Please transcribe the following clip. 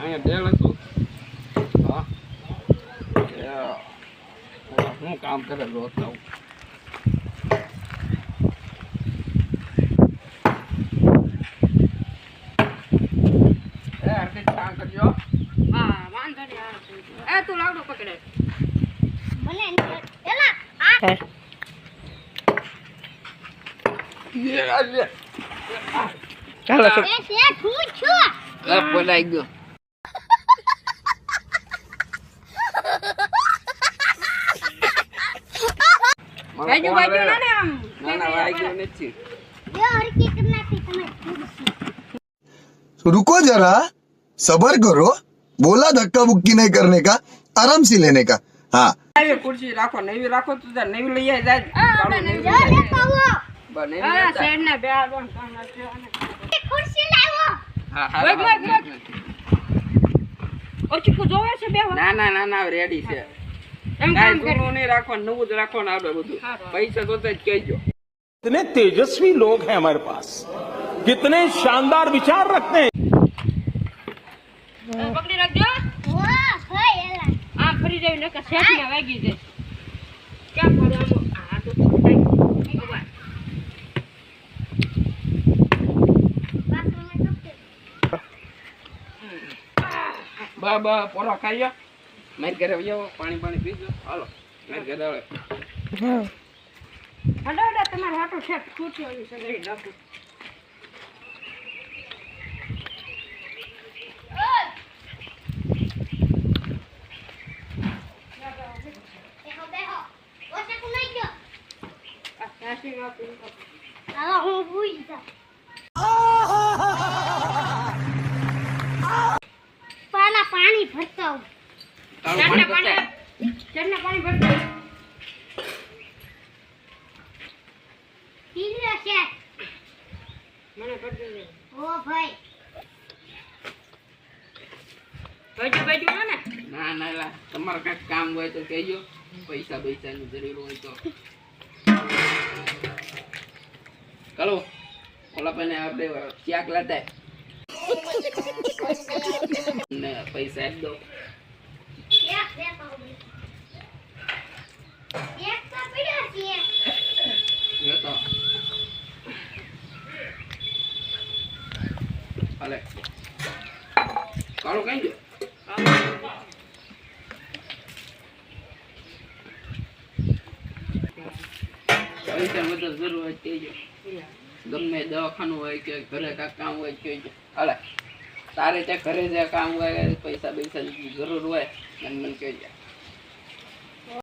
અહીંયા ડેલ હતું હા હું કામ કરે રોજ આવું કામ કરજો હા વાંધો નહીં એ તું લાવડો પકડે મને એલા આ ચાલો એ શેઠ હું છું બોલાઈ ગયો બાજુ બાજુ ના ને આમ ના ના વાગ્યો નથી યો હરકી કરનાથી તમે ખુરશી रुको जरा सबर करो बोला धक्का बुक्की नहीं करने का आराम से लेने का हाँ નવી ખુરશી રાખો નવી રાખો તો નવી લઈ આવી જાય જો લે પાવો હા શેડ ને બે આડોન કામ છે અને ખુરશી લાવો હા ઓછી કો જોવે છે બે ના ના ના ના રેડી છે એમ કાઈ કામ કરે જૂનું નહીં રાખવાનું નવું જ રાખવાનું આવડે બધું પૈસા તો જ કહેજો कितने तेजस्वी लोग हैं हमारे पास कितने शानदार विचार रखते हैं પકડી રાખજો વાહ ભાઈ એલા આમ ફરી જાય ને કે શેઠ ને વાગી જાય કેમ ફરે આમ આ તો થાય ભગવાન બા પોરો ખાઈ મારી ઘરે આવો પાણી પીજો હાલો મારી ઘરે આવે હડા તમારે હાટો શેઠ ખુરશી આવી સગાઈ નાખું બેહો બેહો ઓછા કુ નહીં ગયો આ સાસી આપું હાલો હું ભૂઈ જા પાણી ભરતો તારું પાણી શેઠને પાણી ભરતો પીલો છે મને ભરતો દે ઓ ભાઈ બાજુ ને ના ના લા તમારે કાંઈક કામ હોય તો કહેજો પૈસાની જરૂર હોય તો ચાલો ઓલા પણ આપણે ક્યાંક લાતા ને પૈસા આપી દો એક બે પાઉં એક તો પીડ્યો છે જો તો હાલે કાળો કઈ ગયો પૈસા બધો જરૂર હોય કહેજો ગમે દવાખાનું હોય કે ઘરે કાંઈ કામ હોય કહેજો હાલે તારે ત્યાં ઘરે જે કામ હોય પૈસાની જરૂર હોય મને કહેજો